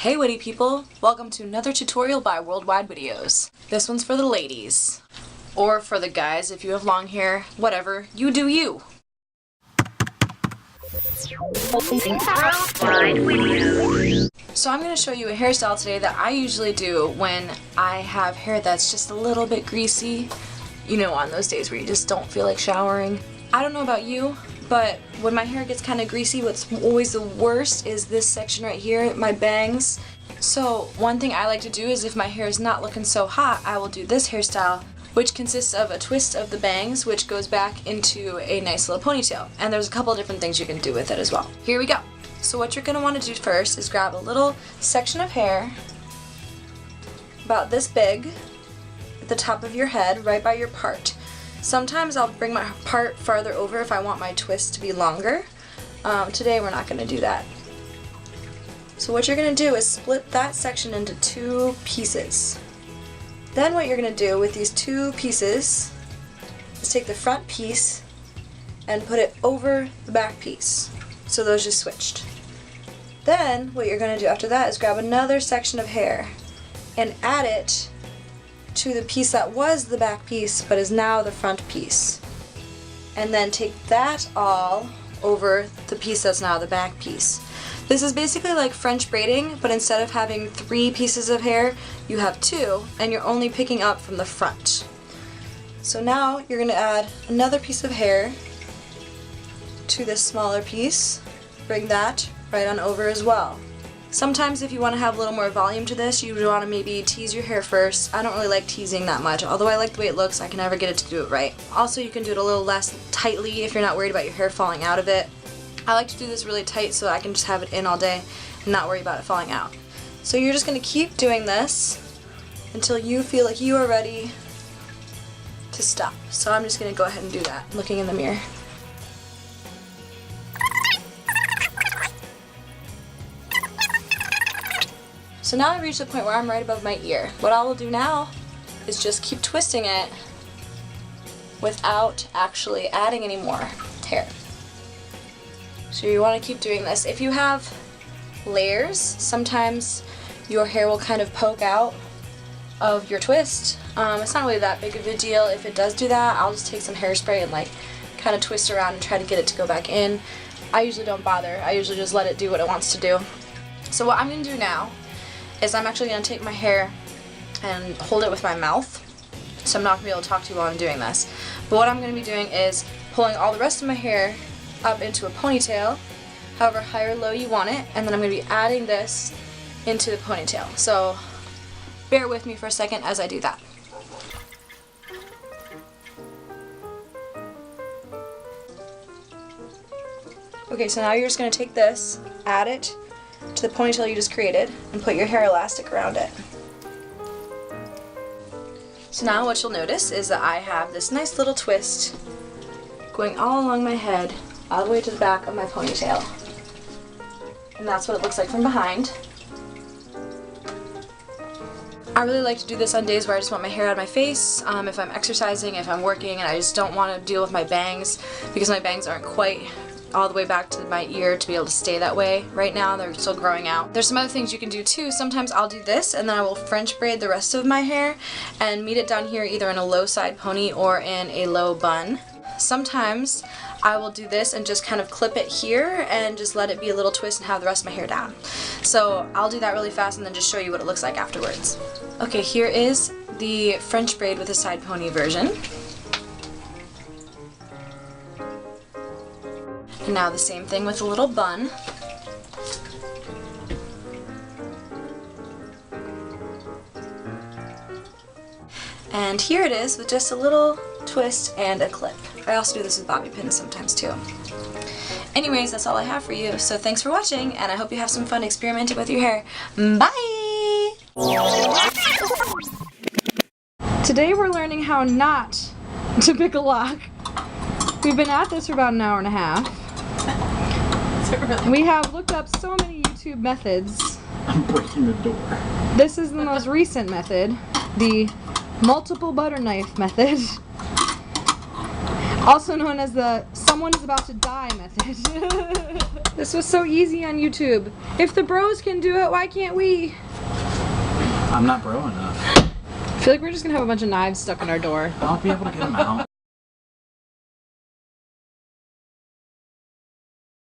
Hey witty people, welcome to another tutorial by WorldWideWitteos. This one's for the ladies. Or for the guys if you have long hair, whatever, you do you. So I'm going to show you a hairstyle today that I usually do when I have hair that's just a little bit greasy. You know, on those days where you just don't feel like showering. I don't know about you, but when my hair gets kind of greasy, what's always the worst is this section right here, my bangs. So one thing I like to do is if my hair is not looking so hot, I will do this hairstyle, which consists of a twist of the bangs, which goes back into a nice little ponytail. And there's a couple different things you can do with it as well. Here we go. So what you're going to want to do first is grab a little section of hair, about this big, at the top of your head, right by your part. Sometimes I'll bring my part farther over if I want my twist to be longer. Today we're not going to do that. So what you're going to do is split that section into two pieces. Then what you're going to do with these two pieces is take the front piece and put it over the back piece. So those just switched. Then what you're going to do after that is grab another section of hair and add it to the piece that was the back piece but is now the front piece. And then take that all over the piece that's now the back piece. This is basically like French braiding, but instead of having 3 pieces of hair, you have 2, and you're only picking up from the front. So now you're going to add another piece of hair to this smaller piece. Bring that right on over as well. Sometimes if you want to have a little more volume to this, you would want to maybe tease your hair first. I don't really like teasing that much, although I like the way it looks, I can never get it to do it right. Also, you can do it a little less tightly if you're not worried about your hair falling out of it. I like to do this really tight so I can just have it in all day and not worry about it falling out. So you're just going to keep doing this until you feel like you are ready to stop. So I'm just going to go ahead and do that, looking in the mirror. So now I've reached the point where I'm right above my ear. What I will do now is just keep twisting it without actually adding any more hair. So you want to keep doing this. If you have layers, sometimes your hair will kind of poke out of your twist. It's not really that big of a deal. If it does do that, I'll just take some hairspray and like kind of twist around and try to get it to go back in. I usually don't bother. I usually just let it do what it wants to do. So what I'm going to do now is I'm actually going to take my hair and hold it with my mouth. So I'm not going to be able to talk to you while I'm doing this. But what I'm going to be doing is pulling all the rest of my hair up into a ponytail, however high or low you want it, and then I'm going to be adding this into the ponytail. So bear with me for a second as I do that. Okay, so now you're just going to take this, add it to the ponytail you just created, and put your hair elastic around it. So now what you'll notice is that I have this nice little twist going all along my head, all the way to the back of my ponytail. And that's what it looks like from behind. I really like to do this on days where I just want my hair out of my face, if I'm exercising, if I'm working, and I just don't want to deal with my bangs, because my bangs aren't quite all the way back to my ear to be able to stay that way right now. They're still growing out. There's some other things you can do too. Sometimes I'll do this and then I will French braid the rest of my hair and meet it down here either in a low side pony or in a low bun. Sometimes I will do this and just kind of clip it here and just let it be a little twist and have the rest of my hair down. So I'll do that really fast and then just show you what it looks like afterwards. Okay, here is the French braid with a side pony version. And now the same thing with a little bun. And here it is with just a little twist and a clip. I also do this with bobby pins sometimes too. Anyways, that's all I have for you. So thanks for watching, and I hope you have some fun experimenting with your hair. Bye! Today we're learning how not to pick a lock. We've been at this for about an hour and a half. We have looked up so many YouTube methods. I'm breaking the door. This is the most recent method, the multiple butter knife method. Also known as the someone is about to die method. This was so easy on YouTube. If the bros can do it, why can't we? I'm not bro enough. I feel like we're just gonna have a bunch of knives stuck in our door. I'll be able to get them out.